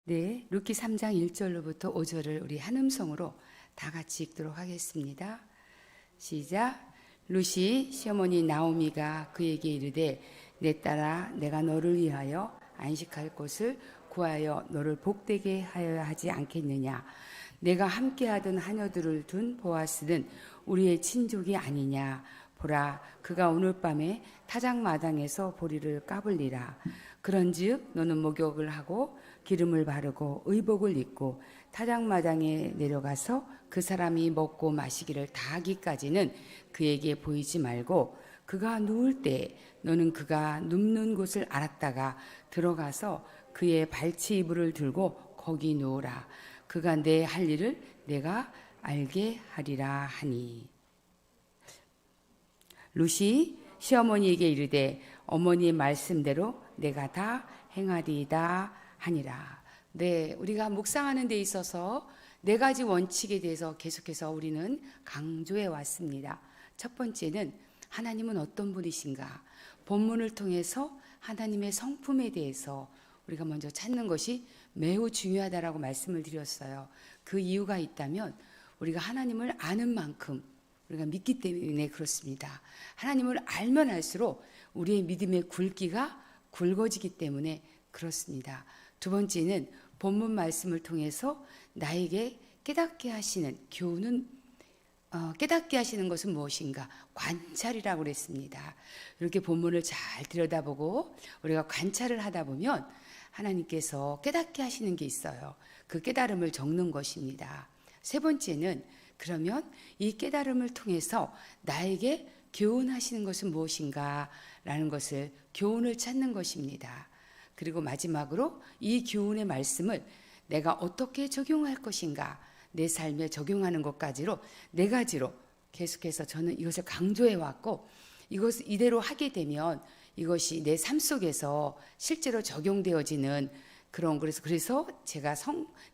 네, 루키 3장 1절로부터 5절을 우리 한음성으로 다 같이 읽도록 하겠습니다. 시작. 루시 시어머니 나오미가 그에게 이르되 내 딸아 내가 너를 위하여 안식할 곳을 구하여 너를 복되게 하여야 하지 않겠느냐. 내가 함께하던 하녀들을 둔 보아스는 우리의 친족이 아니냐. 보라 그가 오늘 밤에 타작마당에서 보리를 까불리라. 그런즉 너는 목욕을 하고 기름을 바르고 의복을 입고 타작마당에 내려가서 그 사람이 먹고 마시기를 다 하기까지는 그에게 보이지 말고 그가 누울 때 너는 그가 눕는 곳을 알았다가 들어가서 그의 발치 이불을 들고 거기 누우라. 그가 내 할 일을 내가 알게 하리라 하니. 루시 시어머니에게 이르되 어머니의 말씀대로 내가 다 행하리이다 하니라. 네, 우리가 묵상하는 데 있어서 네 가지 원칙에 대해서 계속해서 우리는 강조해 왔습니다. 첫 번째는 하나님은 어떤 분이신가? 본문을 통해서 하나님의 성품에 대해서 우리가 먼저 찾는 것이 매우 중요하다라고 말씀을 드렸어요. 그 이유가 있다면 우리가 하나님을 아는 만큼 우리가 믿기 때문에 그렇습니다. 하나님을 알면 알수록 우리의 믿음의 굵기가 굵어지기 때문에 그렇습니다. 두 번째는 본문 말씀을 통해서 나에게 깨닫게 하시는 교훈은 깨닫게 하시는 것은 무엇인가? 관찰이라고 그랬습니다. 이렇게 본문을 잘 들여다보고 우리가 관찰을 하다 보면 하나님께서 깨닫게 하시는 게 있어요. 그 깨달음을 적는 것입니다. 세 번째는 그러면 이 깨달음을 통해서 나에게 교훈하시는 것은 무엇인가? 라는 것을 교훈을 찾는 것입니다. 그리고 마지막으로 이 교훈의 말씀을 내가 어떻게 적용할 것인가? 내 삶에 적용하는 것까지로 네 가지로 계속해서 저는 이것을 강조해 왔고 이것을 이대로 하게 되면 이것이 내 삶 속에서 실제로 적용되어지는 그런 그래서 제가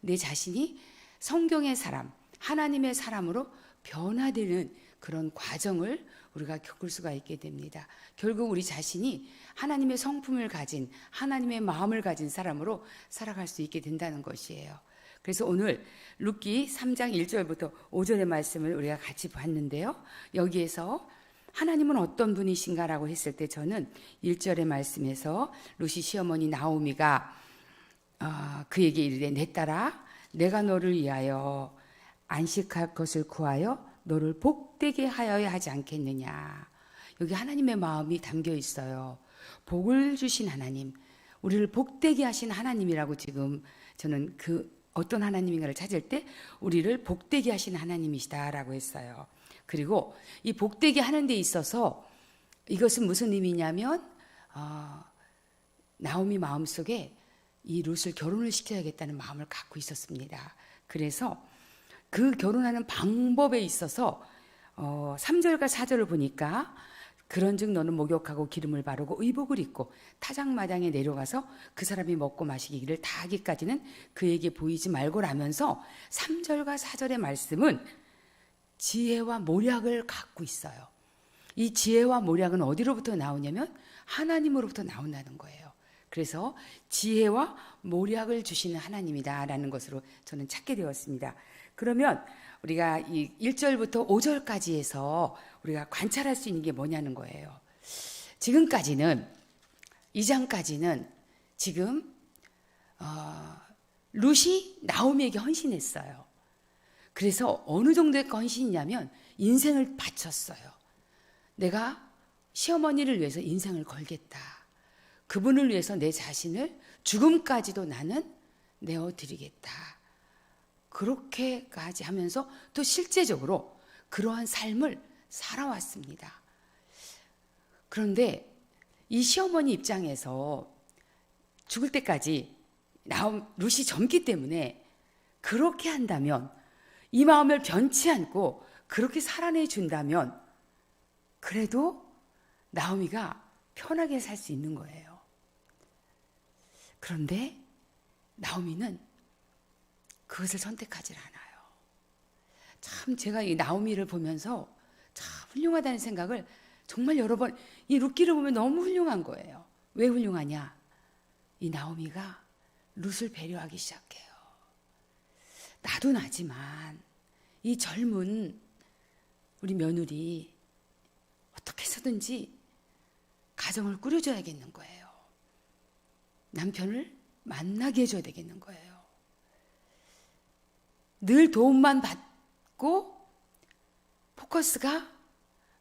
내 자신이 성경의 사람, 하나님의 사람으로 변화되는 그런 과정을 우리가 겪을 수가 있게 됩니다. 결국 우리 자신이 하나님의 성품을 가진 하나님의 마음을 가진 사람으로 살아갈 수 있게 된다는 것이에요. 그래서 오늘 루키 3장 1절부터 5절의 말씀을 우리가 같이 봤는데요. 여기에서 하나님은 어떤 분이신가라고 했을 때 저는 1절의 말씀에서 루시 시어머니 나오미가 그에게 이르되 내 딸아 내가 너를 위하여 안식할 것을 구하여 너를 복되게 하여야 하지 않겠느냐. 여기 하나님의 마음이 담겨 있어요. 복을 주신 하나님, 우리를 복되게 하신 하나님이라고 지금 저는 그 어떤 하나님인가를 찾을 때 우리를 복되게 하신 하나님이시다라고 했어요. 그리고 이 복되게 하는 데 있어서 이것은 무슨 의미냐면 나오미 마음속에 이 룻을 결혼을 시켜야겠다는 마음을 갖고 있었습니다. 그래서 그 결혼하는 방법에 있어서 3절과 4절을 보니까 그런즉 너는 목욕하고 기름을 바르고 의복을 입고 타작마당에 내려가서 그 사람이 먹고 마시기를 다 하기까지는 그에게 보이지 말고라면서 3절과 4절의 말씀은 지혜와 모략을 갖고 있어요. 이 지혜와 모략은 어디로부터 나오냐면 하나님으로부터 나온다는 거예요. 그래서 지혜와 모략을 주시는 하나님이다라는 것으로 저는 찾게 되었습니다. 그러면 우리가 이 1절부터 5절까지 해서 우리가 관찰할 수 있는 게 뭐냐는 거예요. 지금까지는 2장까지는 지금 룻이 나오미에게 헌신했어요. 그래서 어느 정도의 헌신이냐면 인생을 바쳤어요. 내가 시어머니를 위해서 인생을 걸겠다. 그분을 위해서 내 자신을 죽음까지도 나는 내어드리겠다. 그렇게까지 하면서 또 실제적으로 그러한 삶을 살아왔습니다. 그런데 이 시어머니 입장에서 죽을 때까지 룻이 젊기 때문에 그렇게 한다면 이 마음을 변치 않고 그렇게 살아내 준다면 그래도 나오미가 편하게 살 수 있는 거예요. 그런데 나오미는 그것을 선택하지 않아요. 참 제가 이 나오미를 보면서 참 훌륭하다는 생각을 정말 여러 번 이 룻기를 보면 너무 훌륭한 거예요. 왜 훌륭하냐? 이 나오미가 룻을 배려하기 시작해요. 나도 나지만 이 젊은 우리 며느리 어떻게 해서든지 가정을 꾸려줘야겠는 거예요. 남편을 만나게 해줘야 되겠는 거예요. 늘 도움만 받고 포커스가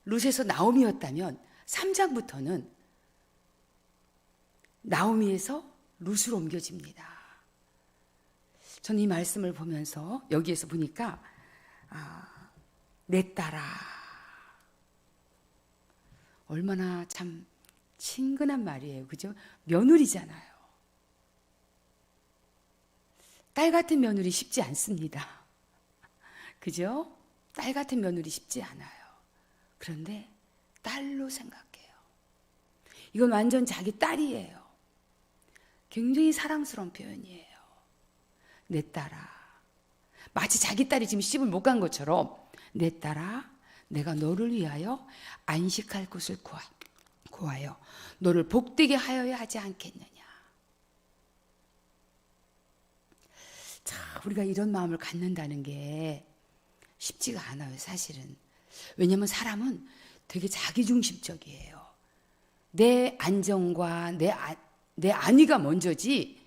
룻에서 나오미였다면 3장부터는 나오미에서 룻으로 옮겨집니다. 저는 이 말씀을 보면서 여기에서 보니까 내 딸아, 얼마나 참 친근한 말이에요. 그죠? 며느리잖아요. 딸 같은 며느리 쉽지 않습니다. 그죠? 딸 같은 며느리 쉽지 않아요. 그런데 딸로 생각해요. 이건 완전 자기 딸이에요. 굉장히 사랑스러운 표현이에요. 내 딸아. 마치 자기 딸이 지금 시집을 못 간 것처럼 내 딸아, 내가 너를 위하여 안식할 곳을 구하여 너를 복되게 하여야 하지 않겠느냐. 자, 우리가 이런 마음을 갖는다는 게 쉽지가 않아요, 사실은. 왜냐하면 사람은 되게 자기중심적이에요. 내 안정과 내 안위가 먼저지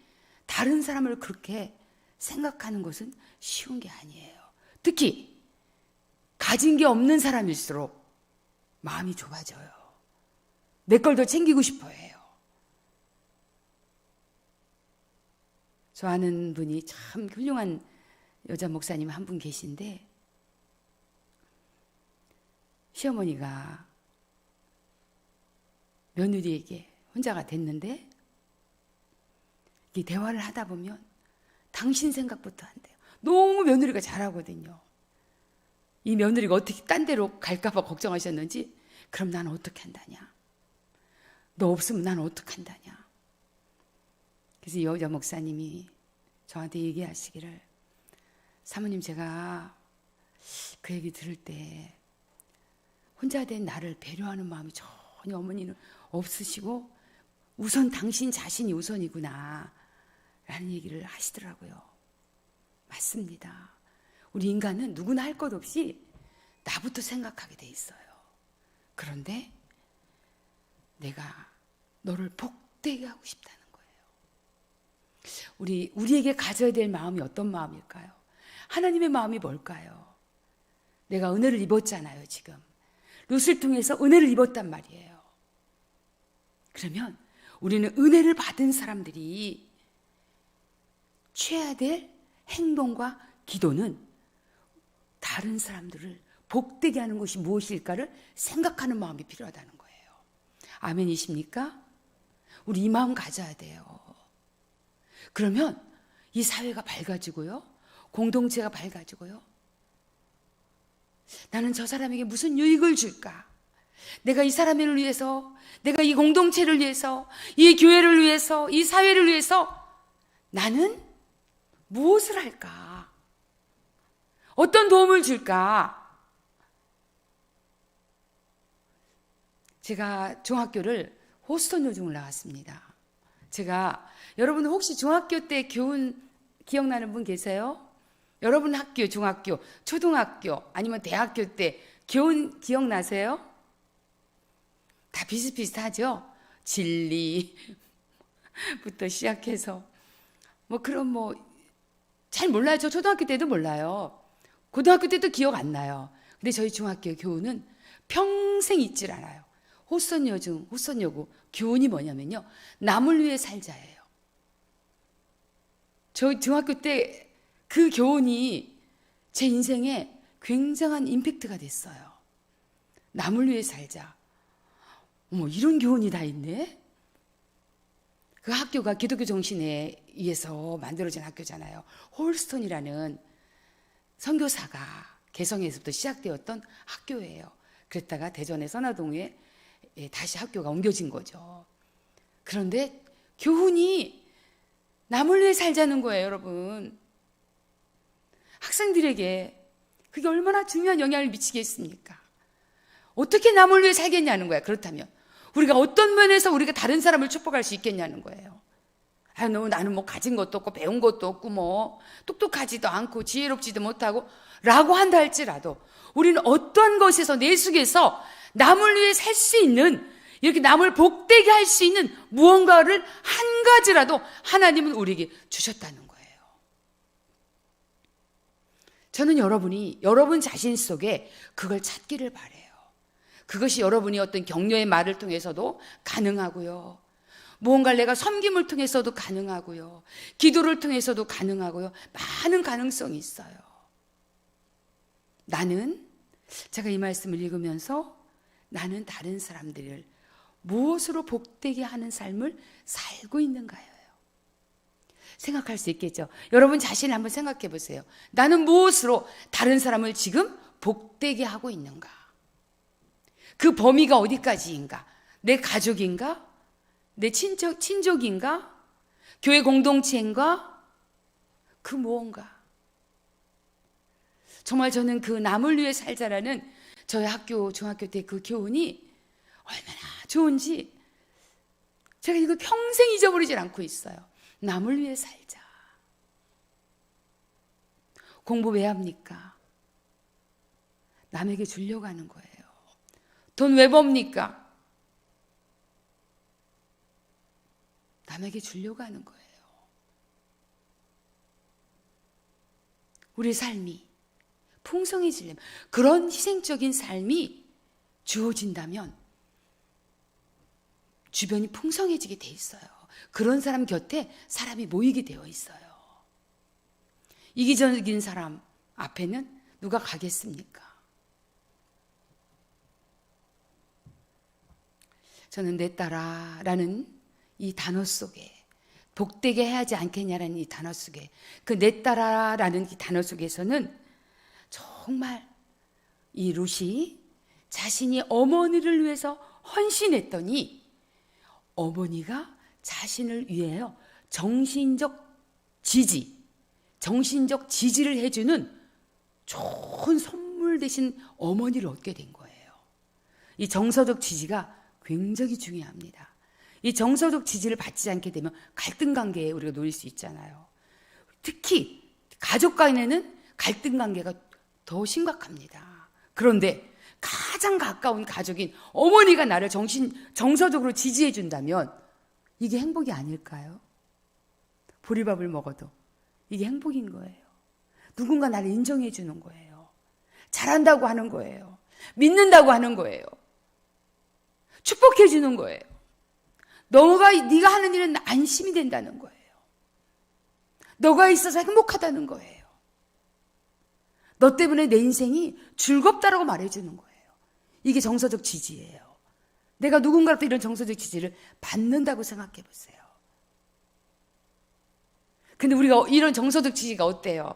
다른 사람을 그렇게 생각하는 것은 쉬운 게 아니에요. 특히 가진 게 없는 사람일수록 마음이 좁아져요. 내 걸 더 챙기고 싶어 해요. 저 아는 분이 참 훌륭한 여자 목사님 한 분 계신데 시어머니가 며느리에게 혼자가 됐는데 이 대화를 하다 보면 당신 생각부터 한대요. 너무 며느리가 잘하거든요. 이 며느리가 어떻게 딴 데로 갈까봐 걱정하셨는지 그럼 나는 어떻게 한다냐? 너 없으면 나는 어떻게 한다냐? 그래서 이 여자 목사님이 저한테 얘기하시기를 사모님 제가 그 얘기 들을 때 혼자 된 나를 배려하는 마음이 전혀 어머니는 없으시고 우선 당신 자신이 우선이구나 라는 얘기를 하시더라고요. 맞습니다. 우리 인간은 누구나 할 것 없이 나부터 생각하게 돼 있어요. 그런데 내가 너를 복되게 하고 싶다는 거예요. 우리에게 가져야 될 마음이 어떤 마음일까요? 하나님의 마음이 뭘까요? 내가 은혜를 입었잖아요, 지금. 룻을 통해서 은혜를 입었단 말이에요. 그러면 우리는 은혜를 받은 사람들이 취해야 될 행동과 기도는 다른 사람들을 복되게 하는 것이 무엇일까를 생각하는 마음이 필요하다는 거예요. 아멘이십니까? 우리 이 마음 가져야 돼요. 그러면 이 사회가 밝아지고요. 공동체가 밝아지고요. 나는 저 사람에게 무슨 유익을 줄까? 내가 이 사람을 위해서, 내가 이 공동체를 위해서, 이 교회를 위해서, 이 사회를 위해서 나는 무엇을 할까? 어떤 도움을 줄까? 제가 중학교를 호스턴 요중을 나왔습니다. 여러분 혹시 중학교 때 교훈 기억나는 분 계세요? 여러분 학교, 중학교, 초등학교 아니면 대학교 때 교훈 기억나세요? 다 비슷비슷하죠? 진리부터 시작해서 잘 몰라요. 저 초등학교 때도 몰라요. 고등학교 때도 기억 안 나요. 근데 저희 중학교 교훈은 평생 잊질 않아요. 호선여고 교훈이 뭐냐면요. 남을 위해 살자예요. 저 중학교 때 그 교훈이 제 인생에 굉장한 임팩트가 됐어요. 남을 위해 살자. 어머, 이런 교훈이 다 있네? 그 학교가 기독교 정신에 의해서 만들어진 학교잖아요. 홀스톤이라는 선교사가 개성에서부터 시작되었던 학교예요. 그랬다가 대전의 선화동에 다시 학교가 옮겨진 거죠. 그런데 교훈이 남을 위해 살자는 거예요, 여러분. 학생들에게 그게 얼마나 중요한 영향을 미치겠습니까? 어떻게 남을 위해 살겠냐는 거야. 그렇다면 우리가 어떤 면에서 우리가 다른 사람을 축복할 수 있겠냐는 거예요. 아, 너 나는 뭐 가진 것도 없고 배운 것도 없고 뭐 똑똑하지도 않고 지혜롭지도 못하고 라고 한다 할지라도 우리는 어떤 것에서 내 속에서 남을 위해 살 수 있는, 이렇게 남을 복되게 할 수 있는 무언가를 한 가지라도 하나님은 우리에게 주셨다는 거예요. 저는 여러분이 여러분 자신 속에 그걸 찾기를 바라요. 그것이 여러분이 어떤 격려의 말을 통해서도 가능하고요. 무언가를 내가 섬김을 통해서도 가능하고요. 기도를 통해서도 가능하고요. 많은 가능성이 있어요. 나는, 제가 이 말씀을 읽으면서 나는 다른 사람들을 무엇으로 복되게 하는 삶을 살고 있는가요? 생각할 수 있겠죠. 여러분 자신을 한번 생각해 보세요. 나는 무엇으로 다른 사람을 지금 복되게 하고 있는가? 그 범위가 어디까지인가? 내 가족인가? 내 친족인가? 교회 공동체인가? 그 무언가. 정말 저는 그 남을 위해 살자라는 저희 학교, 중학교 때 그 교훈이 얼마나 좋은지 제가 이거 평생 잊어버리질 않고 있어요. 남을 위해 살자. 공부 왜 합니까? 남에게 주려고 하는 거예요. 돈 왜 법니까? 남에게 주려고 하는 거예요. 우리 삶이 풍성해지려면, 그런 희생적인 삶이 주어진다면 주변이 풍성해지게 돼 있어요. 그런 사람 곁에 사람이 모이게 되어 있어요. 이기적인 사람 앞에는 누가 가겠습니까? 저는 내 딸아라는 이 단어 속에, 복되게 해야지 않겠냐라는 이 단어 속에, 그 내 딸아라는 이 단어 속에서는 정말 이 룻이 자신이 어머니를 위해서 헌신했더니 어머니가 자신을 위하여 정신적 지지를 해주는 좋은 선물 대신 어머니를 얻게 된 거예요. 이 정서적 지지가 굉장히 중요합니다. 이 정서적 지지를 받지 않게 되면 갈등 관계에 우리가 놓일 수 있잖아요. 특히 가족 간에는 갈등 관계가 더 심각합니다. 그런데 가장 가까운 가족인 어머니가 나를 정서적으로 지지해 준다면 이게 행복이 아닐까요? 보리밥을 먹어도 이게 행복인 거예요. 누군가 나를 인정해 주는 거예요. 잘한다고 하는 거예요. 믿는다고 하는 거예요. 축복해 주는 거예요. 네가 하는 일은 안심이 된다는 거예요. 너가 있어서 행복하다는 거예요. 너 때문에 내 인생이 즐겁다라고 말해주는 거예요. 이게 정서적 지지예요. 내가 누군가로부터 이런 정서적 지지를 받는다고 생각해 보세요. 근데 우리가 이런 정서적 지지가 어때요?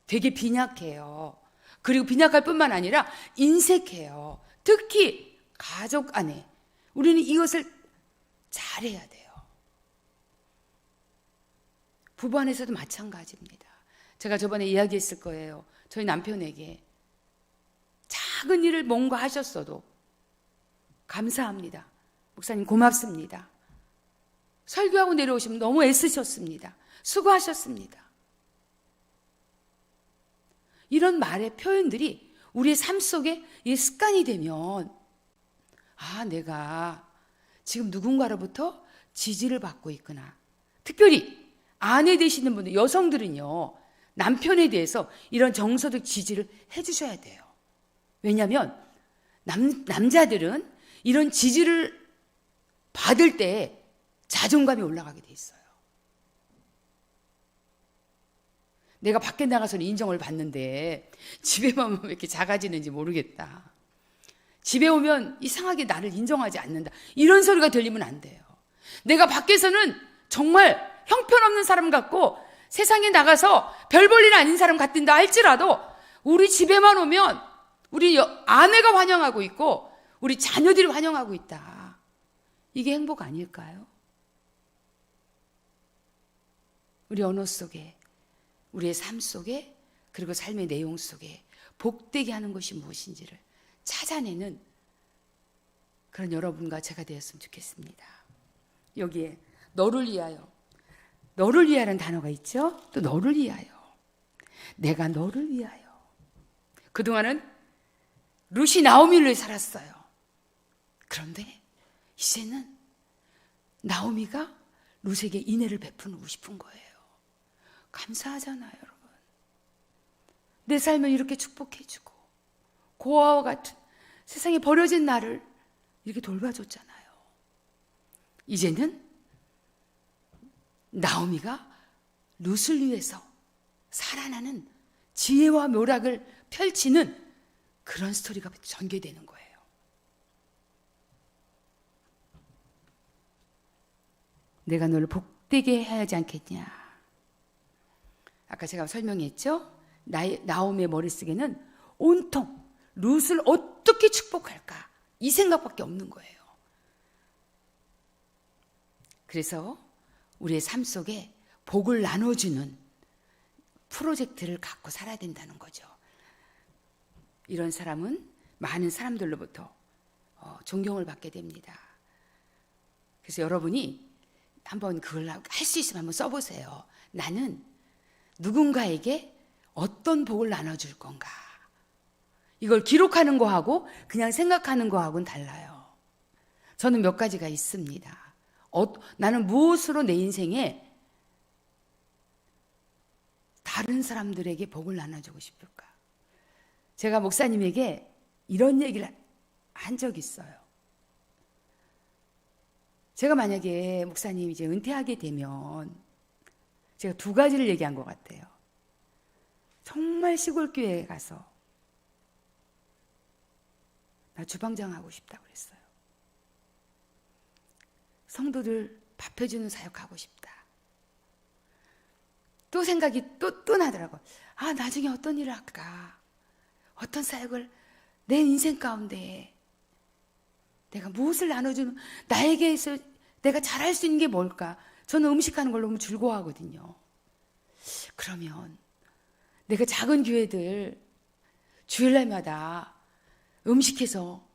되게 빈약해요. 그리고 빈약할 뿐만 아니라 인색해요. 특히 가족 안에 우리는 이것을 잘해야 돼요. 부부 안에서도 마찬가지입니다. 제가 저번에 이야기했을 거예요. 저희 남편에게 작은 일을 뭔가 하셨어도 감사합니다. 목사님 고맙습니다. 설교하고 내려오시면 너무 애쓰셨습니다. 수고하셨습니다. 이런 말의 표현들이 우리의 삶 속에 이 습관이 되면, 아, 내가 지금 누군가로부터 지지를 받고 있구나. 특별히 아내 되시는 분들, 여성들은요, 남편에 대해서 이런 정서적 지지를 해주셔야 돼요. 왜냐하면 남자들은 이런 지지를 받을 때 자존감이 올라가게 돼 있어요. 내가 밖에 나가서는 인정을 받는데 집에만 오면 왜 이렇게 작아지는지 모르겠다. 집에 오면 이상하게 나를 인정하지 않는다. 이런 소리가 들리면 안 돼요. 내가 밖에서는 정말 형편없는 사람 같고 세상에 나가서 별 볼 일 아닌 사람 같은다 할지라도 우리 집에만 오면 우리 아내가 환영하고 있고 우리 자녀들이 환영하고 있다. 이게 행복 아닐까요? 우리 언어 속에, 우리의 삶 속에, 그리고 삶의 내용 속에 복되게 하는 것이 무엇인지를 찾아내는 그런 여러분과 제가 되었으면 좋겠습니다. 여기에 너를 위하여 너를 위하여라는 단어가 있죠. 또 너를 위하여. 내가 너를 위하여. 그동안은 룻이 나오미를 위해 살았어요. 그런데 이제는 나오미가 룻에게 인애를 베푸고 싶은 거예요. 감사하잖아요, 여러분. 내 삶을 이렇게 축복해주고 고아와 같은 세상에 버려진 나를 이렇게 돌봐줬잖아요. 이제는 나오미가 룻을 위해서 살아나는 지혜와 묘락을 펼치는 그런 스토리가 전개되는 거예요. 내가 너를 복되게 해야 하지 않겠냐. 아까 제가 설명했죠. 나오미의 머릿속에는 온통 룻을 어떻게 축복할까 이 생각밖에 없는 거예요. 그래서 우리의 삶 속에 복을 나눠주는 프로젝트를 갖고 살아야 된다는 거죠. 이런 사람은 많은 사람들로부터 존경을 받게 됩니다. 그래서 여러분이 한번 그걸 할 수 있으면 한번 써보세요. 나는 누군가에게 어떤 복을 나눠줄 건가. 이걸 기록하는 거하고 그냥 생각하는 거하고는 달라요. 저는 몇 가지가 있습니다. 나는 무엇으로 내 인생에 다른 사람들에게 복을 나눠주고 싶을까? 제가 목사님에게 이런 얘기를 한 적이 있어요. 제가 만약에 목사님 이제 은퇴하게 되면 제가 두 가지를 얘기한 것 같아요. 정말 시골 교회에 가서 나 주방장 하고 싶다고 그랬어요. 성도들 밥 해주는 사역하고 싶다. 또 생각이 또 나더라고요. 아, 나중에 어떤 일을 할까? 어떤 사역을 내 인생 가운데 내가 무엇을 나눠주는, 나에게서 내가 잘할 수 있는 게 뭘까? 저는 음식하는 걸 너무 즐거워하거든요. 그러면 내가 작은 교회들 주일날마다 음식해서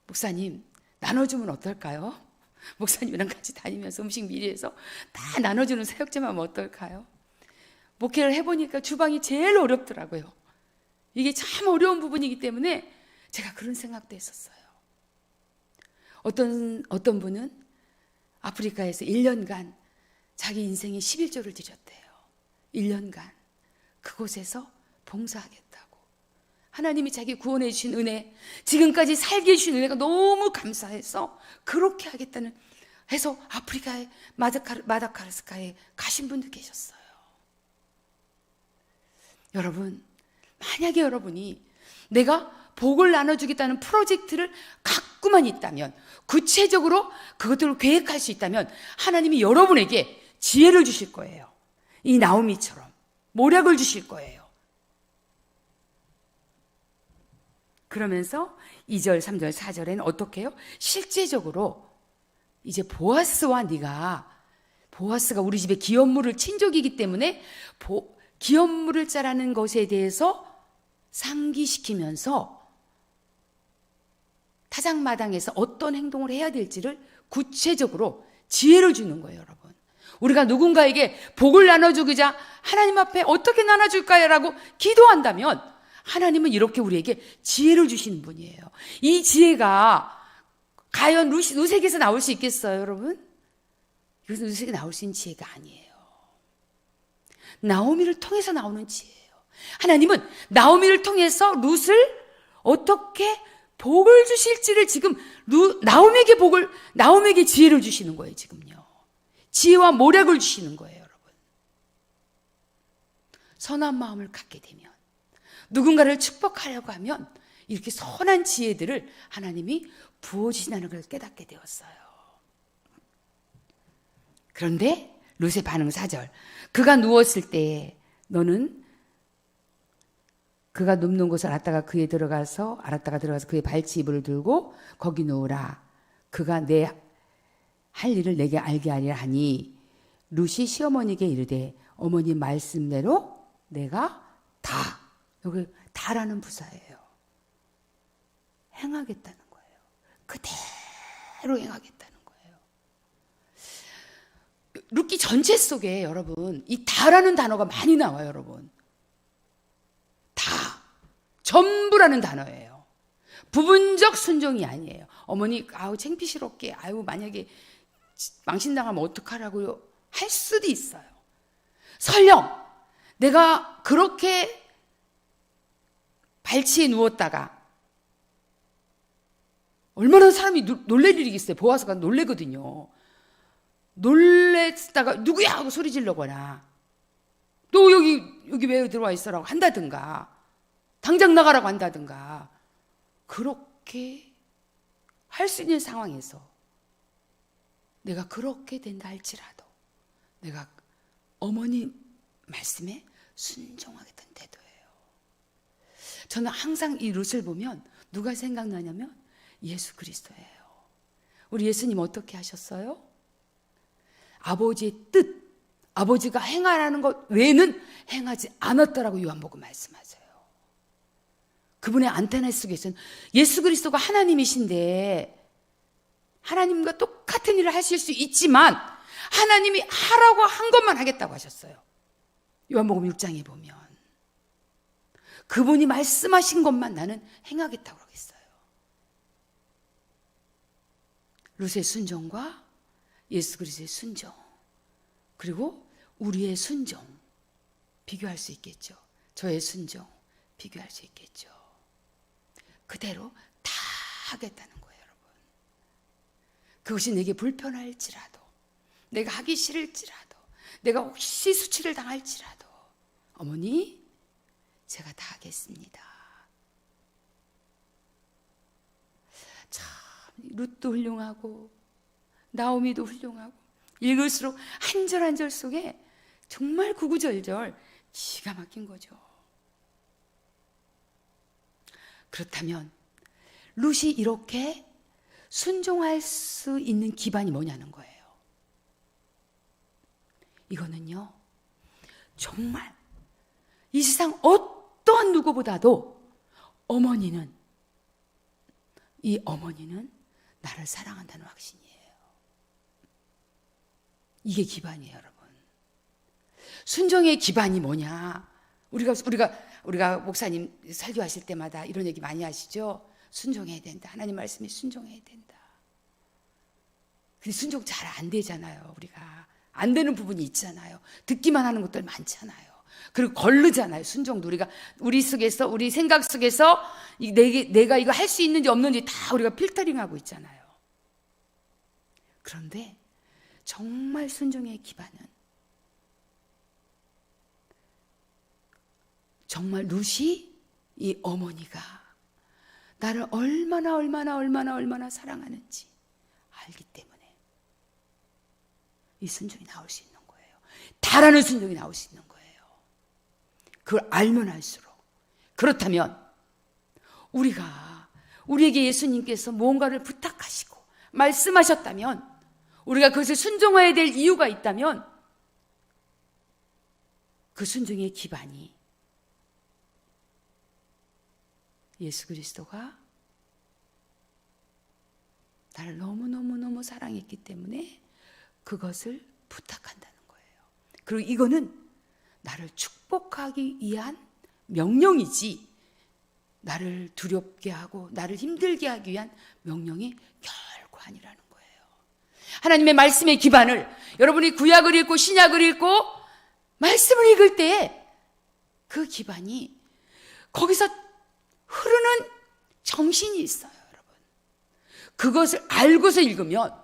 목사님 나눠주면 어떨까요? 목사님이랑 같이 다니면서 음식 미리 해서 다 나눠주는 사역좀 하면 어떨까요? 목회를 해보니까 주방이 제일 어렵더라고요. 이게 참 어려운 부분이기 때문에 제가 그런 생각도 했었어요. 어떤 분은 아프리카에서 1년간 자기 인생에 11조를 드렸대요. 1년간 그곳에서 봉사하겠다고. 하나님이 자기 구원해 주신 은혜, 지금까지 살게 해주신 은혜가 너무 감사해서 그렇게 하겠다는 해서 아프리카의 마다가스카르에 가신 분도 계셨어요. 여러분, 만약에 여러분이 내가 복을 나눠주겠다는 프로젝트를 갖고만 있다면, 구체적으로 그것들을 계획할 수 있다면 하나님이 여러분에게 지혜를 주실 거예요. 이 나오미처럼 모략을 주실 거예요. 그러면서 2절, 3절, 4절에는 어떻게 해요? 실제적으로 이제 보아스가 우리 집에 기업물을 친족이기 때문에 기업물을 짜라는 것에 대해서 상기시키면서 타작마당에서 어떤 행동을 해야 될지를 구체적으로 지혜를 주는 거예요, 여러분. 우리가 누군가에게 복을 나눠주고자 하나님 앞에 어떻게 나눠줄까요? 라고 기도한다면 하나님은 이렇게 우리에게 지혜를 주시는 분이에요. 이 지혜가 과연 룻에게서 나올 수 있겠어요, 여러분? 이것은 룻에게 나올 수 있는 지혜가 아니에요. 나오미를 통해서 나오는 지혜예요. 하나님은 나오미를 통해서 룻을 어떻게 복을 주실지를 지금 나오미에게 지혜를 주시는 거예요, 지금요. 지혜와 모략을 주시는 거예요, 여러분. 선한 마음을 갖게 되면, 누군가를 축복하려고 하면 이렇게 선한 지혜들을 하나님이 부어주신다는 걸 깨닫게 되었어요. 그런데 룻의 반응 4절. 그가 누웠을 때 너는 그가 눕는 곳을 알았다가 들어가서 그의 발치이불을 들고 거기 누우라. 그가 내 할 일을 내게 알게 하리라 하니 룻이 시어머니에게 이르되 어머니 말씀대로 내가 다, 여기 다라는 부사예요. 행하겠다는 거예요. 그대로 행하겠다는 거예요. 룻기 전체 속에 여러분 이 다라는 단어가 많이 나와요. 여러분 다 전부라는 단어예요. 부분적 순종이 아니에요. 어머니 아우 창피스럽게 아유 만약에 망신당하면 어떡하라고요 할 수도 있어요. 설령 내가 그렇게 발치에 누웠다가 얼마나 사람이 놀랄 일이 있어요. 보아서가 놀래거든요. 놀랬다가 누구야 하고 소리 지르거나 또 여기 왜 들어와 있어라고 한다든가 당장 나가라고 한다든가 그렇게 할 수 있는 상황에서 내가 그렇게 된다 할지라도 내가 어머니 말씀에 순종하게 된 태도예요. 저는 항상 이 룻을 보면 누가 생각나냐면 예수 그리스도예요. 우리 예수님 어떻게 하셨어요? 아버지의 뜻, 아버지가 행하라는 것 외에는 행하지 않았다라고 요한복음 말씀하세요. 그분의 안테나 속에서는 예수 그리스도가 하나님이신데 하나님과 똑같은 일을 하실 수 있지만 하나님이 하라고 한 것만 하겠다고 하셨어요. 요한복음 6장에 보면 그분이 말씀하신 것만 나는 행하겠다고 하겠어요. 룻의 순종과 예수 그리스도의 순종 그리고 우리의 순종 비교할 수 있겠죠. 저의 순종 비교할 수 있겠죠. 그대로 다 하겠다는 거예요. 여러분 그것이 내게 불편할지라도 내가 하기 싫을지라도 내가 혹시 수치를 당할지라도 어머니 제가 다 하겠습니다. 참 룻도 훌륭하고 나오미도 훌륭하고 읽을수록 한 절 한 절 속에 정말 구구절절 기가 막힌 거죠. 그렇다면 룻이 이렇게 순종할 수 있는 기반이 뭐냐는 거예요. 이거는요 정말 이 세상 어떠한 누구보다도 이 어머니는 나를 사랑한다는 확신이에요. 이게 기반이에요. 여러분 순종의 기반이 뭐냐. 우리가 목사님 설교하실 때마다 이런 얘기 많이 하시죠. 순종해야 된다. 하나님 말씀에 순종해야 된다. 근데 순종 잘 안 되잖아요. 우리가 안 되는 부분이 있잖아요. 듣기만 하는 것들 많잖아요. 그리고 거르잖아요. 순종도 우리 속에서 우리 생각 속에서 내가 이거 할 수 있는지 없는지 다 우리가 필터링하고 있잖아요. 그런데 정말 순종의 기반은 정말 룻이 이 어머니가 나를 얼마나 사랑하는지 알기 때문에 이 순종이 나올 수 있는 거예요. 다라는 순종이 나올 수 있는 거예요. 그걸 알면 알수록. 그렇다면 우리에게 예수님께서 무언가를 부탁하시고 말씀하셨다면 우리가 그것을 순종해야 될 이유가 있다면 그 순종의 기반이 예수 그리스도가 나를 너무너무 사랑했기 때문에 그것을 부탁한다는 거예요. 그리고 이거는 나를 축복하기 위한 명령이지 나를 두렵게 하고 나를 힘들게 하기 위한 명령이 결코 아니라는 거예요. 하나님의 말씀의 기반을 여러분이 구약을 읽고 신약을 읽고 말씀을 읽을 때 그 기반이 거기서 흐르는 정신이 있어요. 여러분 그것을 알고서 읽으면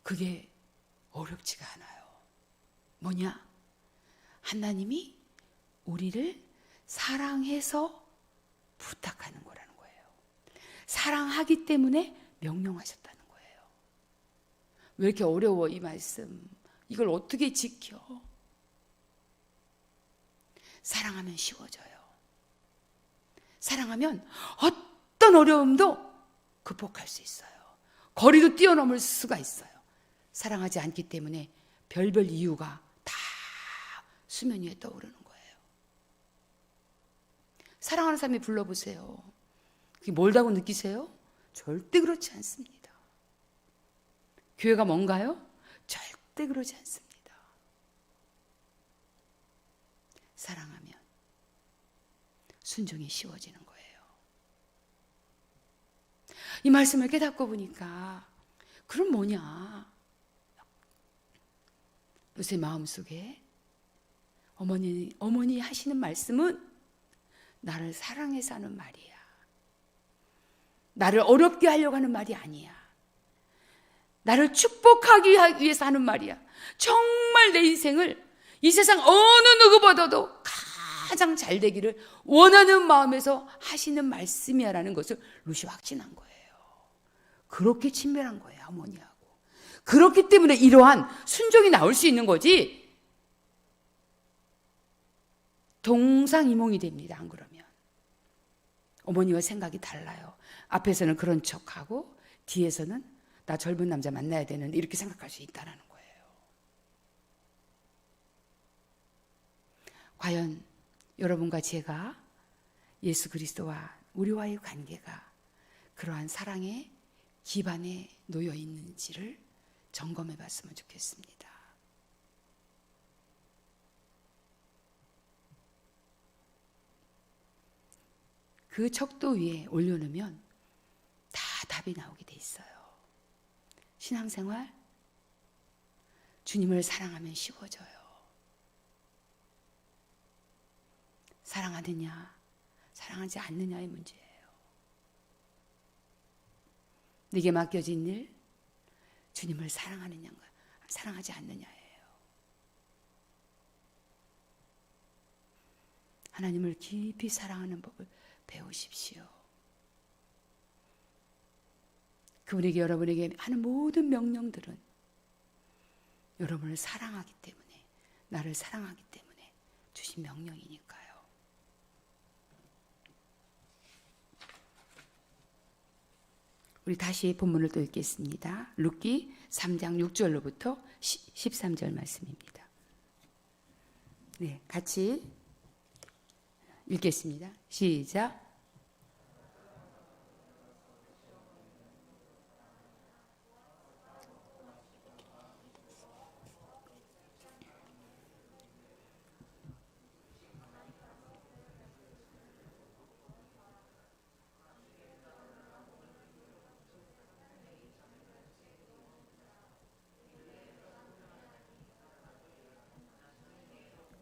그게 어렵지가 않아요. 뭐냐? 하나님이 우리를 사랑해서 부탁하는 거라는 거예요. 사랑하기 때문에 명령하셨다는 거예요. 왜 이렇게 어려워 이 말씀? 이걸 어떻게 지켜? 사랑하면 쉬워져요. 사랑하면 어떤 어려움도 극복할 수 있어요. 거리도 뛰어넘을 수가 있어요. 사랑하지 않기 때문에 별별 이유가 다 수면 위에 떠오르는 거예요. 사랑하는 사람이 불러보세요. 그게 멀다고 느끼세요? 절대 그렇지 않습니다. 교회가 뭔가요? 절대 그러지 않습니다. 사랑하면 순종이 쉬워지는 거예요. 이 말씀을 깨닫고 보니까 그럼 뭐냐? 요새 마음속에 어머니 하시는 말씀은 나를 사랑해서 하는 말이야. 나를 어렵게 하려고 하는 말이 아니야. 나를 축복하기 위해서 하는 말이야. 정말 내 인생을 이 세상 어느 누구보다도 가장 잘 되기를 원하는 마음에서 하시는 말씀이야라는 것을 루시 확신한 거예요. 그렇게 친밀한 거예요, 어머니하고. 그렇기 때문에 이러한 순종이 나올 수 있는 거지. 동상이몽이 됩니다, 안 그러면. 어머니와 생각이 달라요. 앞에서는 그런 척하고 뒤에서는 나 젊은 남자 만나야 되는데 이렇게 생각할 수 있다는 거예요. 과연 여러분과 제가 예수 그리스도와 우리와의 관계가 그러한 사랑의 기반에 놓여 있는지를 점검해 봤으면 좋겠습니다. 그 척도 위에 올려놓으면 다 답이 나오게 돼 있어요. 신앙생활, 주님을 사랑하면 쉬워져요. 사랑하느냐, 사랑하지 않느냐의 문제예요. 네게 맡겨진 일, 주님을 사랑하느냐인가, 사랑하지 않느냐예요. 하나님을 깊이 사랑하는 법을 배우십시오. 그분에게 여러분에게 하는 모든 명령들은 여러분을 사랑하기 때문에, 나를 사랑하기 때문에 주신 명령이니까요. 우리 다시 본문을 또 읽겠습니다. 룻기 3장 6절로부터 13절 말씀입니다. 네, 같이 읽겠습니다. 시작.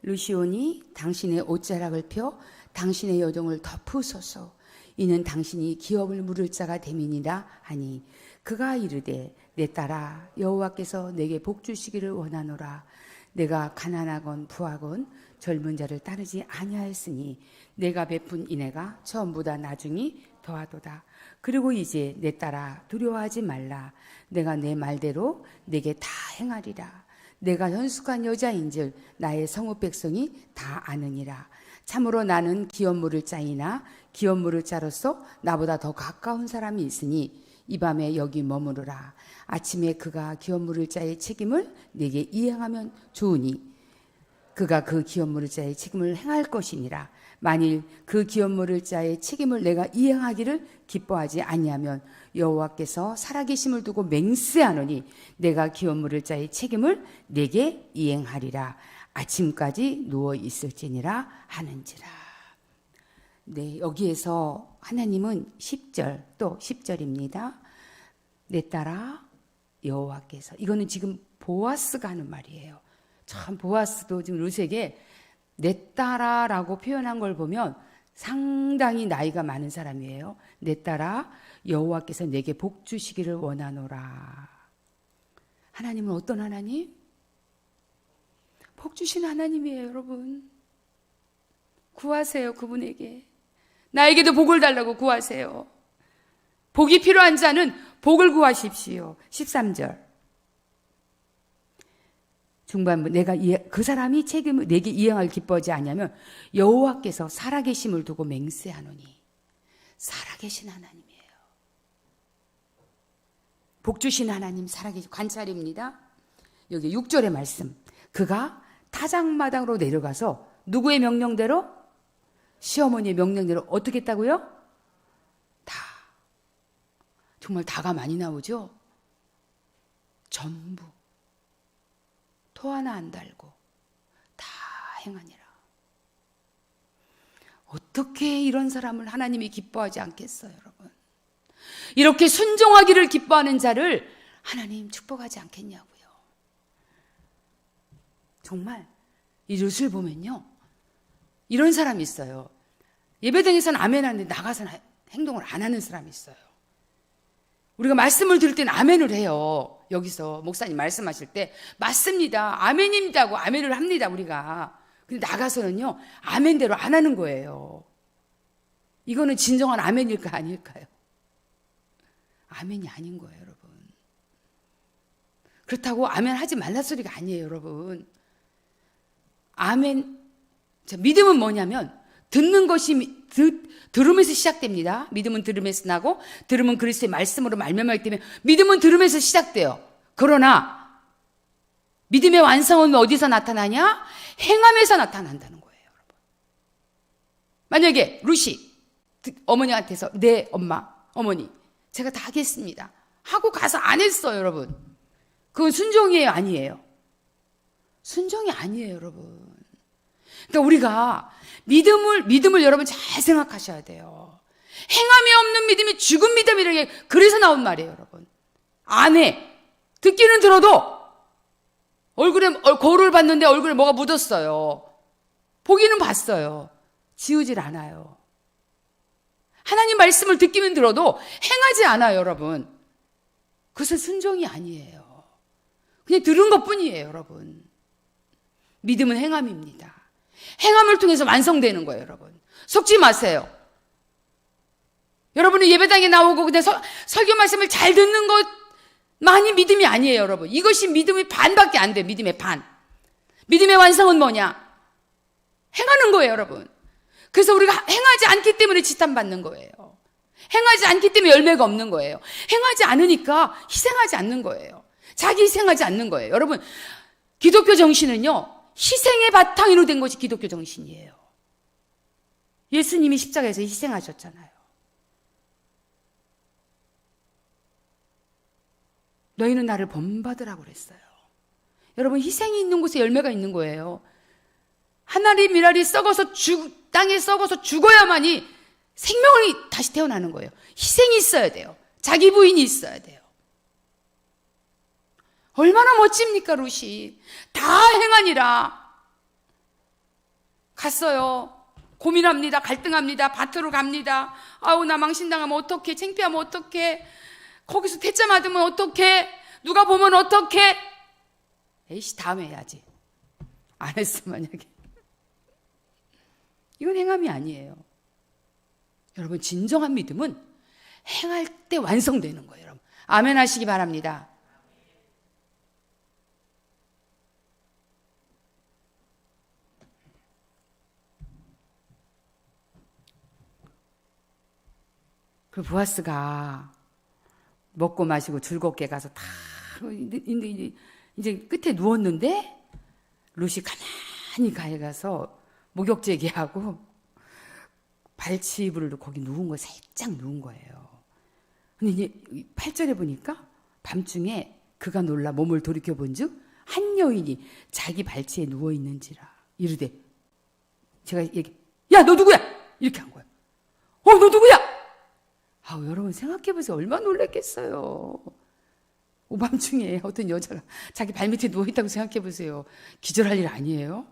루시온이 당신의 옷자락을 펴 당신의 여종을 덮으소서. 이는 당신이 기업을 물을 자가 됨이니라 하니 그가 이르되 내 딸아 여호와께서 내게 복 주시기를 원하노라. 내가 가난하건 부하건 젊은 자를 따르지 아니하였으니 내가 베푼 인애가 처음보다 나중이 더하도다. 그리고 이제 내 딸아 두려워하지 말라. 내가 내 말대로 내게 다 행하리라. 내가 현숙한 여자인즉 나의 성읍 백성이 다 아느니라. 참으로 나는 기업 물을 자이나 기업 물을 자로서 나보다 더 가까운 사람이 있으니 이 밤에 여기 머무르라. 아침에 그가 기업 물을 자의 책임을 내게 이행하면 좋으니 그가 그 기업 물을 자의 책임을 행할 것이니라. 만일 그 기업 물을 자의 책임을 내가 이행하기를 기뻐하지 아니하면 여호와께서 살아계심을 두고 맹세하노니 내가 기업 물을 자의 책임을 내게 이행하리라. 아침까지 누워 있을지니라 하는지라. 네, 여기에서 하나님은 10절 또 10절입니다. 내 딸아 여호와께서, 이거는 지금 보아스가 하는 말이에요. 참 보아스도 지금 룻에게 내 딸아라고 표현한 걸 보면 상당히 나이가 많은 사람이에요. 내 딸아 여호와께서 내게 복 주시기를 원하노라. 하나님은 어떤 하나님? 복 주신 하나님이에요, 여러분. 구하세요, 그분에게. 나에게도 복을 달라고 구하세요. 복이 필요한 자는 복을 구하십시오. 13절. 중반부 내가 그 사람이 책임을 내게 이행할 기뻐하지 아니하면 여호와께서 살아계심을 두고 맹세하노니. 살아계신 하나님이에요. 복 주신 하나님 살아계신 관찰입니다. 여기 6절의 말씀. 그가 타작마당으로 내려가서 누구의 명령대로? 시어머니의 명령대로 어떻게 했다고요? 다. 정말 다가 많이 나오죠? 전부. 토 하나 안 달고 다 행하니라. 어떻게 이런 사람을 하나님이 기뻐하지 않겠어요, 여러분? 이렇게 순종하기를 기뻐하는 자를 하나님 축복하지 않겠냐고요. 정말 이 룻을 보면요, 이런 사람이 있어요. 예배당에서는 아멘 하는데 나가서는 행동을 안 하는 사람이 있어요. 우리가 말씀을 들을 때는 아멘을 해요. 여기서 목사님 말씀하실 때 맞습니다, 아멘입니다 하고 아멘을 합니다, 우리가. 근데 나가서는요, 아멘대로 안 하는 거예요. 이거는 진정한 아멘일까 아닐까요? 아멘이 아닌 거예요, 여러분. 그렇다고 아멘 하지 말라 소리가 아니에요, 여러분. 아멘, 믿음은 뭐냐면 듣는 것이 들음에서 시작됩니다. 믿음은 들음에서 나고 들음은 그리스도의 말씀으로 말미암았기 때문에 믿음은 들음에서 시작돼요. 그러나 믿음의 완성은 어디서 나타나냐? 행함에서 나타난다는 거예요, 여러분. 만약에 룻이 어머니한테서 네 엄마, 어머니 제가 다 하겠습니다 하고 가서 안 했어요, 여러분. 그건 순종이에요, 아니에요? 순종이 아니에요, 여러분. 그러니까 우리가 믿음을 여러분 잘 생각하셔야 돼요. 행함이 없는 믿음이 죽은 믿음이라게, 그래서 나온 말이에요, 여러분. 안 해. 듣기는 들어도 얼굴에 거울을 봤는데 얼굴에 뭐가 묻었어요. 보기는 봤어요. 지우질 않아요. 하나님 말씀을 듣기는 들어도 행하지 않아요, 여러분. 그것은 순종이 아니에요. 그냥 들은 것뿐이에요, 여러분. 믿음은 행함입니다. 행함을 통해서 완성되는 거예요, 여러분. 속지 마세요. 여러분이 예배당에 나오고 그냥 설교 말씀을 잘 듣는 것만이 믿음이 아니에요, 여러분. 이것이 믿음의 반밖에 안 돼요, 믿음의 반. 믿음의 완성은 뭐냐? 행하는 거예요, 여러분. 그래서 우리가 행하지 않기 때문에 지탄받는 거예요. 행하지 않기 때문에 열매가 없는 거예요. 행하지 않으니까 희생하지 않는 거예요. 자기 희생하지 않는 거예요. 여러분, 기독교 정신은요, 희생의 바탕으로 된 것이 기독교 정신이에요. 예수님이 십자가에서 희생하셨잖아요. 너희는 나를 본받으라고 그랬어요. 여러분, 희생이 있는 곳에 열매가 있는 거예요. 하나님 미랄이 땅에 썩어서 죽어야만이 생명이 다시 태어나는 거예요. 희생이 있어야 돼요. 자기 부인이 있어야 돼요. 얼마나 멋집니까, 룻이. 다 행하니라. 갔어요. 고민합니다. 갈등합니다. 밭으로 갑니다. 아우, 나 망신당하면 어떡해. 창피하면 어떡해. 거기서 대짜 맞으면 어떡해. 누가 보면 어떡해. 에이씨, 다음에 해야지. 안 했어, 만약에. 이건 행함이 아니에요. 여러분, 진정한 믿음은 행할 때 완성되는 거예요, 여러분. 아멘 하시기 바랍니다. 그 보아스가 먹고 마시고 즐겁게 가서 다 이제 끝에 누웠는데 룻이 가만히 가서 목욕제기하고 발치이불로 거기 누운 거, 살짝 누운 거예요. 근데 이제 8절에 보니까 밤중에 그가 놀라 몸을 돌이켜본즉 한 여인이 자기 발치에 누워 있는지라 이르되, 제가 야, 너 누구야? 이렇게 한 거예요. 너 누구야? 아우, 여러분 생각해보세요. 얼마나 놀랐겠어요. 오밤중에 어떤 여자가 자기 발밑에 누워있다고 생각해보세요. 기절할 일 아니에요?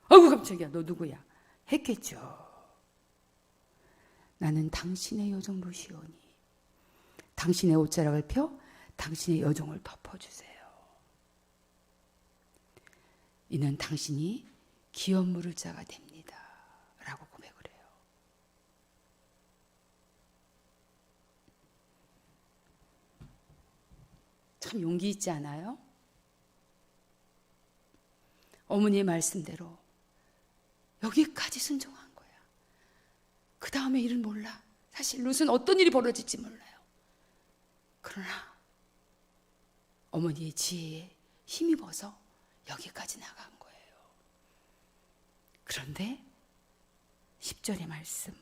아이고 깜짝이야, 너 누구야? 했겠죠. 나는 당신의 여종 룻이오니 당신의 옷자락을 펴 당신의 여종을 덮어주세요. 이는 당신이 기업 물을 자가 됩니다 라고 고백을 해요. 참 용기 있지 않아요? 어머니의 말씀대로 여기까지 순종한 거야. 그 다음에 일은 몰라. 사실 룻은 어떤 일이 벌어질지 몰라요. 그러나 어머니의 지혜에 힘입어서 여기까지 나간 거예요. 그런데 10절의 말씀.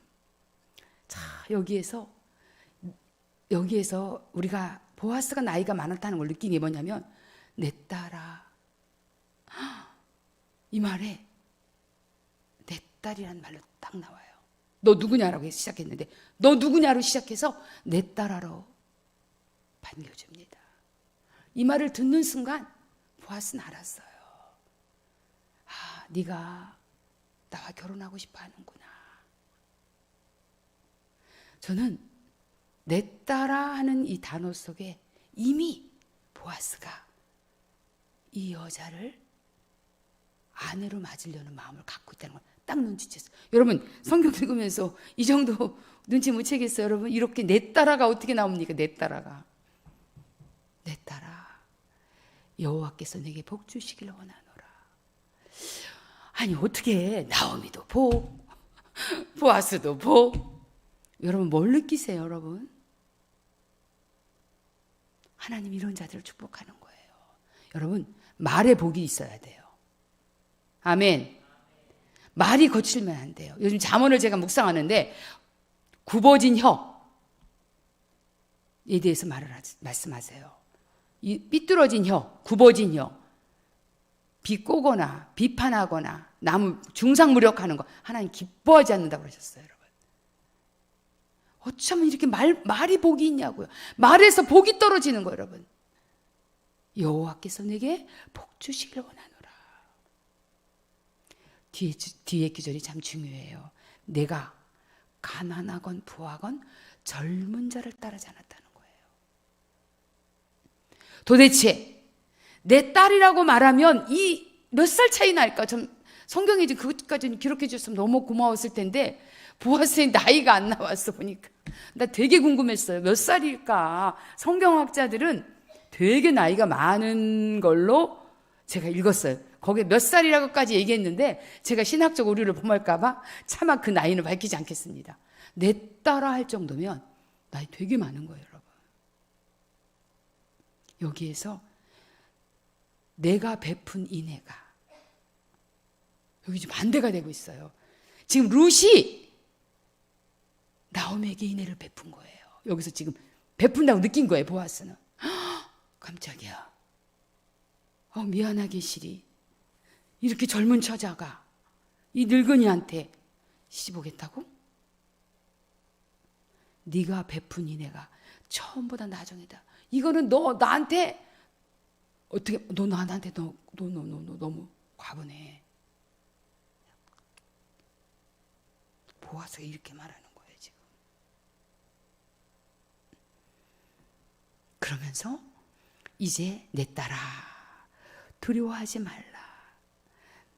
자, 여기에서 우리가 보아스가 나이가 많았다는 걸 느낀 게 뭐냐면, 내 딸아. 이 말에 내 딸이란 말로 딱 나와요. 너 누구냐라고 시작했는데 너 누구냐로 시작해서 내 딸아로 반겨줍니다. 이 말을 듣는 순간 보아스는 알았어요. 아, 네가 나와 결혼하고 싶어 하는구나. 저는 내 딸아 하는 이 단어 속에 이미 보아스가 이 여자를 아내로 맞으려는 마음을 갖고 있다는 걸 딱 눈치챘어요. 여러분 성경 읽으면서 이 정도 눈치 못 채겠어요? 여러분 이렇게 내 딸아가 어떻게 나옵니까? 내 딸아가. 내 딸아 여호와께서 내게 복 주시길 원하노라. 아니 어떻게 나오미도 복, 보아스도 복. 여러분 뭘 느끼세요 여러분? 하나님 이런 자들을 축복하는 거예요. 여러분 말에 복이 있어야 돼요. 아멘. 말이 거칠면 안 돼요. 요즘 잠언을 제가 묵상하는데 굽어진 혀에 대해서 말씀하세요. 이 삐뚤어진 혀, 굽어진 혀, 비꼬거나 비판하거나 남 중상무력하는 거 하나님 기뻐하지 않는다고 그러셨어요. 여러분 어쩌면 이렇게 말이 복이 있냐고요. 말에서 복이 떨어지는 거예요. 여러분 여호와께서 내게 복 주시길 원하노라. 뒤에 구절이 참 중요해요. 내가 가난하건 부하건 젊은 자를 따르지 않았다는 거예요. 도대체 내 딸이라고 말하면 이 몇 살 차이 날까? 좀 성경에 그것까지는 기록해 주셨으면 너무 고마웠을 텐데 보아스의 나이가 안 나왔어 보니까 나 되게 궁금했어요. 몇 살일까? 성경학자들은 되게 나이가 많은 걸로 제가 읽었어요. 거기에 몇 살이라고까지 얘기했는데 제가 신학적 오류를 범할까 봐 차마 그 나이는 밝히지 않겠습니다. 내 딸아 할 정도면 나이 되게 많은 거예요. 여러분 여기에서 내가 베푼 인애가 여기 지금 반대가 되고 있어요. 지금 룻이 나오미에게 인애를 베푼 거예요. 여기서 지금 베푼다고 느낀 거예요. 보아스는 깜짝이야. 미안하게 시리 이렇게 젊은 처자가 이 늙은이한테 시집오겠다고? 네가 베푼 인애가 처음보다 나중이다. 이거는 너 나한테 어떻게 너 나한테 너 너무 과분해. 보아스가 이렇게 말하는 거예요 지금. 그러면서 이제 내 딸아 두려워하지 말라.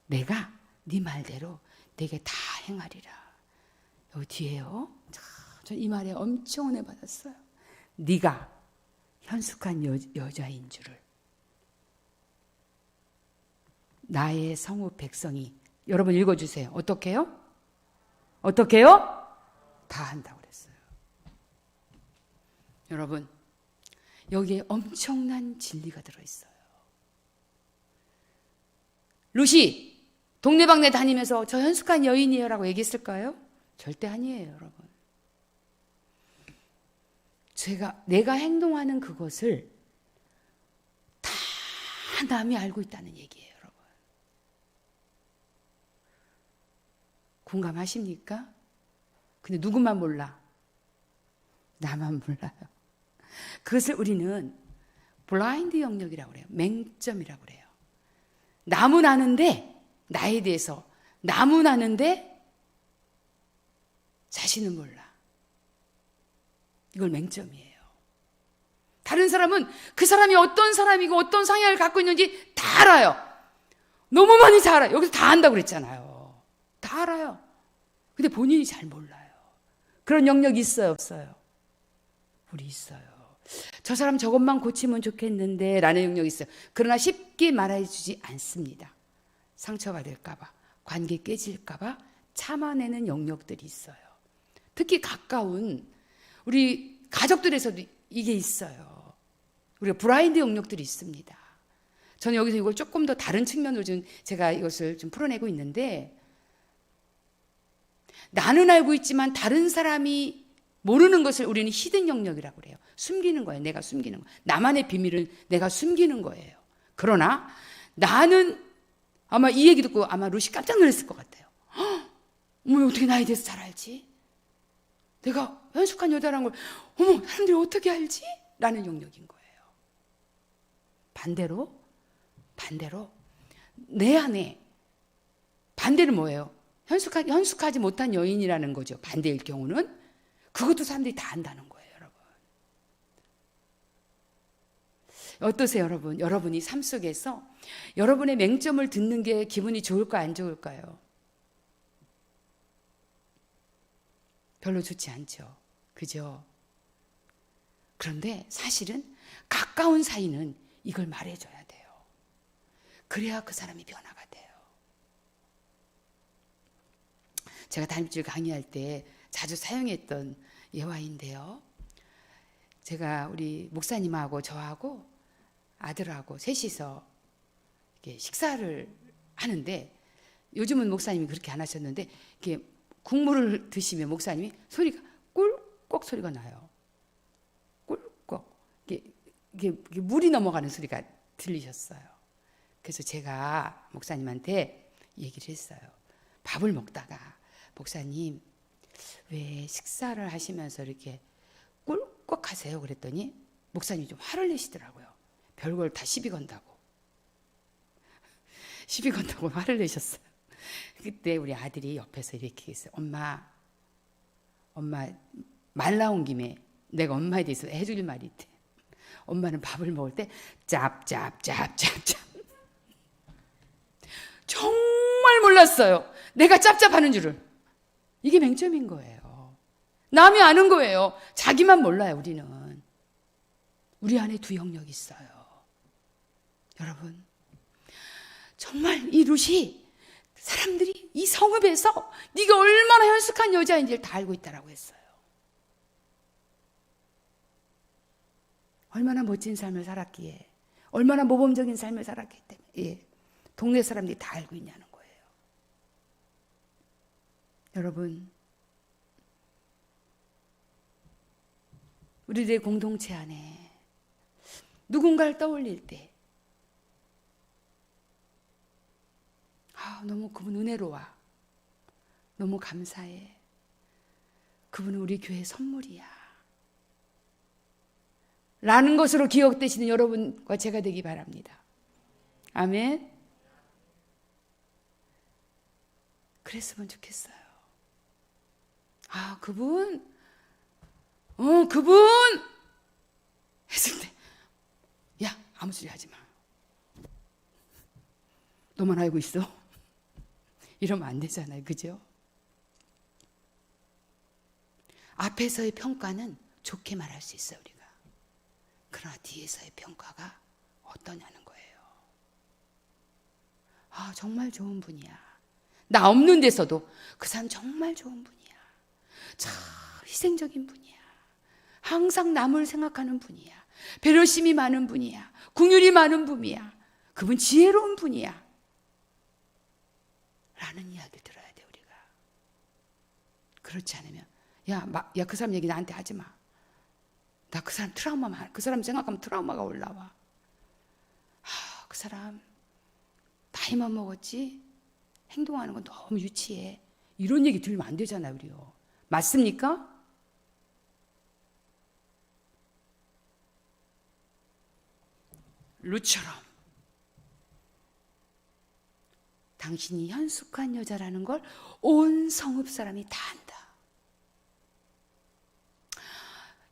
내가 네 말대로 내게 다 행하리라. 여기 뒤에요. 전 이 말에 엄청 은혜 받았어요. 네가 현숙한 여자인 줄을 나의 성읍 백성이 여러분 읽어주세요. 어떻게요? 어떻게요? 다 한다고 그랬어요. 여러분 여기에 엄청난 진리가 들어있어요. 룻이 동네방네 다니면서 저 현숙한 여인이에요 라고 얘기했을까요? 절대 아니에요. 여러분 내가 행동하는 그것을 다 남이 알고 있다는 얘기예요. 여러분 공감하십니까? 근데 누구만 몰라? 나만 몰라요. 그것을 우리는 블라인드 영역이라고 그래요. 맹점이라고 그래요. 남은 아는데 나에 대해서 남은 아는데 자신은 몰라. 이걸 맹점이에요. 다른 사람은 그 사람이 어떤 사람이고 어떤 성향을 갖고 있는지 다 알아요. 너무 많이 잘 알아요. 여기서 다 안다고 그랬잖아요. 다 알아요. 근데 본인이 잘 몰라요. 그런 영역이 있어요, 없어요? 우리 있어요. 저 사람 저것만 고치면 좋겠는데 라는 영역이 있어요. 그러나 쉽게 말해주지 않습니다. 상처받을까 봐, 관계 깨질까 봐 참아내는 영역들이 있어요. 특히 가까운 우리 가족들에서도 이게 있어요. 우리가 브라인드 영역들이 있습니다. 저는 여기서 이걸 조금 더 다른 측면으로 좀 제가 이것을 좀 풀어내고 있는데, 나는 알고 있지만 다른 사람이 모르는 것을 우리는 히든 영역이라고 그래요. 숨기는 거예요. 내가 숨기는 거. 나만의 비밀을 내가 숨기는 거예요. 그러나 나는 아마 이 얘기 듣고 아마 루시 깜짝 놀랐을 것 같아요. 어머, 어떻게 나에 대해서 잘 알지? 내가 현숙한 여자라는 걸 어머 사람들이 어떻게 알지? 라는 영역인 거예요. 반대로 내 안에 반대는 뭐예요? 현숙하지 못한 여인이라는 거죠. 반대일 경우는 그것도 사람들이 다 안다는 거예요, 여러분. 어떠세요, 여러분? 여러분이 삶 속에서 여러분의 맹점을 듣는 게 기분이 좋을까 안 좋을까요? 별로 좋지 않죠. 그죠? 그런데 사실은 가까운 사이는 이걸 말해줘야 돼요. 그래야 그 사람이 변화가 돼요. 제가 담임줄 강의할 때 자주 사용했던 예화인데요. 제가 우리 목사님하고 저하고 아들하고 셋이서 이렇게 식사를 하는데, 요즘은 목사님이 그렇게 안 하셨는데 이렇게 국물을 드시면 목사님이 소리가 꿀꺽 소리가 나요. 꿀꺽. 이게 물이 넘어가는 소리가 들리셨어요. 그래서 제가 목사님한테 얘기를 했어요. 밥을 먹다가 목사님 왜 식사를 하시면서 이렇게 꿀꺽 하세요? 그랬더니 목사님이 좀 화를 내시더라고요. 별걸 다 시비 건다고 화를 내셨어요. 그때 우리 아들이 옆에서 이렇게 했어요. 엄마 말 나온 김에 내가 엄마에 대해서 해줄 말이 있대. 엄마는 밥을 먹을 때 짭짭짭짭짭. 정말 몰랐어요. 내가 짭짭하는 줄을. 이게 맹점인 거예요. 남이 아는 거예요. 자기만 몰라요. 우리는. 우리 안에 두 영역이 있어요. 여러분, 정말 이 룻이 사람들이 이 성읍에서 네가 얼마나 현숙한 여자인지를 다 알고 있다라고 했어요. 얼마나 멋진 삶을 살았기에, 얼마나 모범적인 삶을 살았기 때문에 동네 사람들이 다 알고 있냐는 거예요. 여러분, 우리들의 공동체 안에 누군가를 떠올릴 때 너무 그분 은혜로워, 너무 감사해, 그분은 우리 교회 선물이야 라는 것으로 기억되시는 여러분과 제가 되기 바랍니다. 아멘. 그랬으면 좋겠어요. 그분 했을 때 야, 아무 소리 하지 마. 너만 알고 있어. 이러면 안 되잖아요. 그죠? 앞에서의 평가는 좋게 말할 수 있어요, 우리가. 그러나 뒤에서의 평가가 어떠냐는 거예요. 정말 좋은 분이야. 나 없는 데서도 그 사람 정말 좋은 분이야. 참 희생적인 분이야. 항상 남을 생각하는 분이야. 배려심이 많은 분이야. 긍휼이 많은 분이야. 그분 지혜로운 분이야. 라는 이야기를 들어야 돼, 우리가. 그렇지 않으면 야, 그 사람 얘기 나한테 하지 마. 나 그 사람 그 사람 생각하면 트라우마가 올라와. 그 사람 나이만 먹었지 행동하는 건 너무 유치해. 이런 얘기 들으면 안 되잖아요, 우리요. 맞습니까? 룻처럼 당신이 현숙한 여자라는 걸 온 성읍 사람이 다 안다.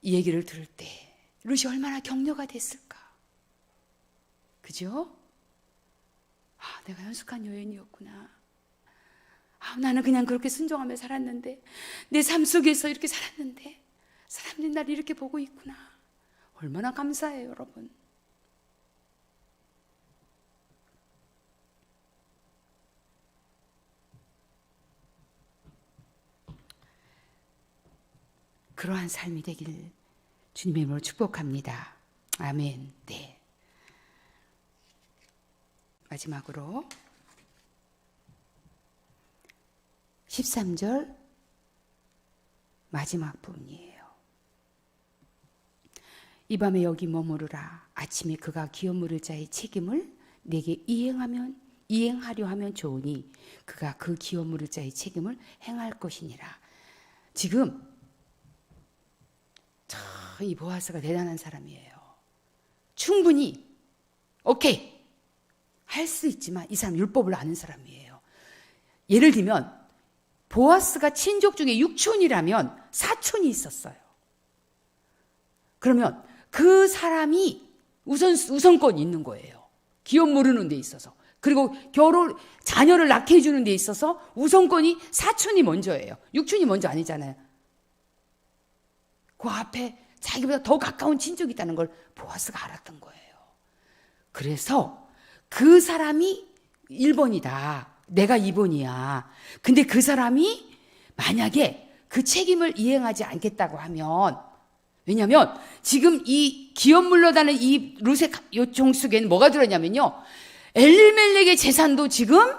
이 얘기를 들을 때 룻이 얼마나 격려가 됐을까. 그죠? 내가 현숙한 여인이었구나. 나는 그냥 그렇게 순종하며 살았는데, 내 삶 속에서 이렇게 살았는데 사람들이 나를 이렇게 보고 있구나. 얼마나 감사해요, 여러분. 그러한 삶이 되길 주님의 이름으로 축복합니다. 아멘. 네. 마지막으로 13절 마지막 부분이에요. 이 밤에 여기 머무르라. 아침에 그가 기업 물을 자의 책임을 내게 이행하려 하면 좋으니 그가 그 기업 물을 자의 책임을 행할 것이니라. 지금 이 보아스가 대단한 사람이에요. 충분히 오케이 할 수 있지만 이 사람 율법을 아는 사람이에요. 예를 들면 보아스가 친족 중에 육촌이라면 사촌이 있었어요. 그러면 그 사람이 우선권이 있는 거예요. 기업 모르는 데 있어서. 그리고 자녀를 낳게 해주는 데 있어서 우선권이 사촌이 먼저예요. 육촌이 먼저 아니잖아요. 그 앞에 자기보다 더 가까운 친족이 있다는 걸 보아스가 알았던 거예요. 그래서 그 사람이 1번이다. 내가 2번이야. 근데 그 사람이 만약에 그 책임을 이행하지 않겠다고 하면, 왜냐하면 지금 이 기업 물러다는 이 룻의 요청 속에는 뭐가 들었냐면요, 엘리멜렉의 재산도 지금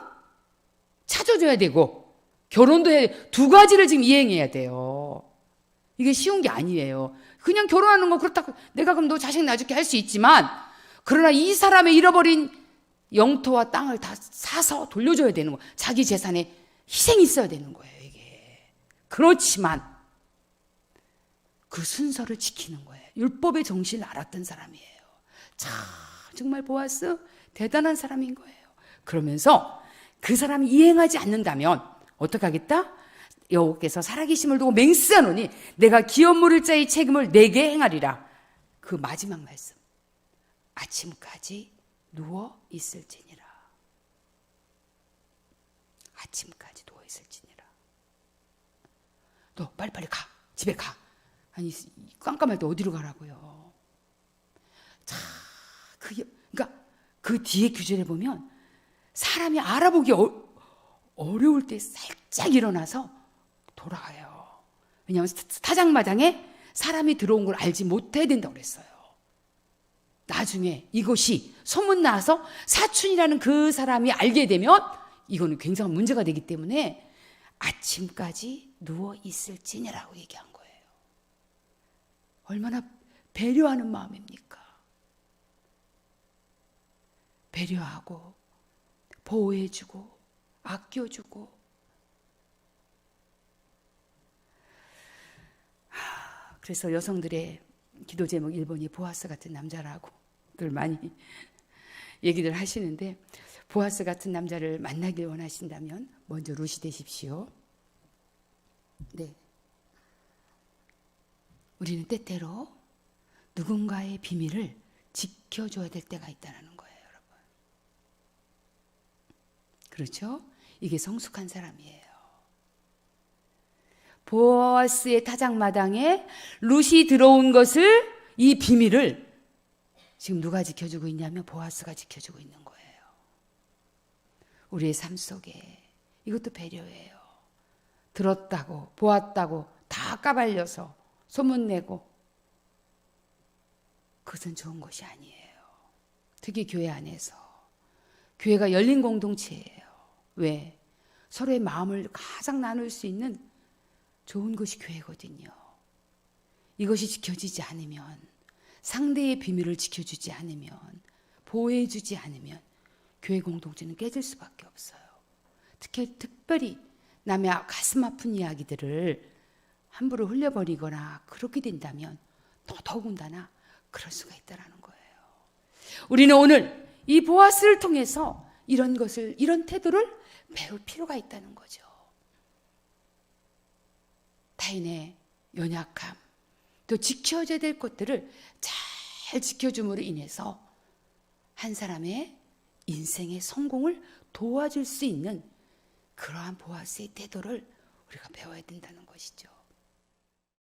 찾아줘야 되고 결혼도 해야 돼. 두 가지를 지금 이행해야 돼요. 이게 쉬운 게 아니에요. 그냥 결혼하는 거 그렇다고 내가 그럼 너 자식 낳아줄게 할 수 있지만, 그러나 이 사람의 잃어버린 영토와 땅을 다 사서 돌려줘야 되는 거예요. 자기 재산에 희생이 있어야 되는 거예요, 이게. 그렇지만 그 순서를 지키는 거예요. 율법의 정신을 알았던 사람이에요. 참 정말 보아스 대단한 사람인 거예요. 그러면서 그 사람이 이행하지 않는다면 어떻게 하겠다? 여호와께서 살아계심을 두고 맹세하노니 내가 기업 물을 자의 책임을 내게 행하리라. 그 마지막 말씀, 아침까지 누워 있을지니라. 아침까지 누워 있을지니라. 너 빨리빨리 가. 집에 가. 아니 깜깜할 때 어디로 가라고요. 자, 그러니까 그 뒤에 규절에 보면 사람이 알아보기 어려울 때 살짝 일어나서 돌아가요. 왜냐하면 타작마당에 사람이 들어온 걸 알지 못해야 된다고 그랬어요. 나중에 이것이 소문나서 사촌이라는 그 사람이 알게 되면 이거는 굉장한 문제가 되기 때문에 아침까지 누워 있을지니라고 얘기한 거예요. 얼마나 배려하는 마음입니까? 배려하고 보호해주고 아껴주고. 그래서 여성들의 기도 제목 1번이 보아스 같은 남자라고 늘 많이 얘기를 하시는데, 보아스 같은 남자를 만나길 원하신다면 먼저 룻이 되십시오. 네. 우리는 때때로 누군가의 비밀을 지켜줘야 될 때가 있다는 거예요, 여러분. 그렇죠? 이게 성숙한 사람이에요. 보아스의 타작마당에 룻이 들어온 것을, 이 비밀을 지금 누가 지켜주고 있냐면 보아스가 지켜주고 있는 거예요. 우리의 삶 속에 이것도 배려예요. 들었다고 보았다고 다 까발려서 소문내고, 그것은 좋은 것이 아니에요. 특히 교회 안에서. 교회가 열린 공동체예요. 왜? 서로의 마음을 가장 나눌 수 있는 좋은 것이 교회거든요. 이것이 지켜지지 않으면, 상대의 비밀을 지켜주지 않으면, 보호해주지 않으면 교회 공동체는 깨질 수밖에 없어요. 특별히 남의 가슴 아픈 이야기들을 함부로 흘려버리거나 그렇게 된다면 더더군다나 그럴 수가 있다는 거예요. 우리는 오늘 이 보아스를 통해서 이런 태도를 배울 필요가 있다는 거죠. 타인의 연약함, 또 지켜줘야 될 것들을 잘 지켜줌으로 인해서 한 사람의 인생의 성공을 도와줄 수 있는 그러한 보아스의 태도를 우리가 배워야 된다는 것이죠.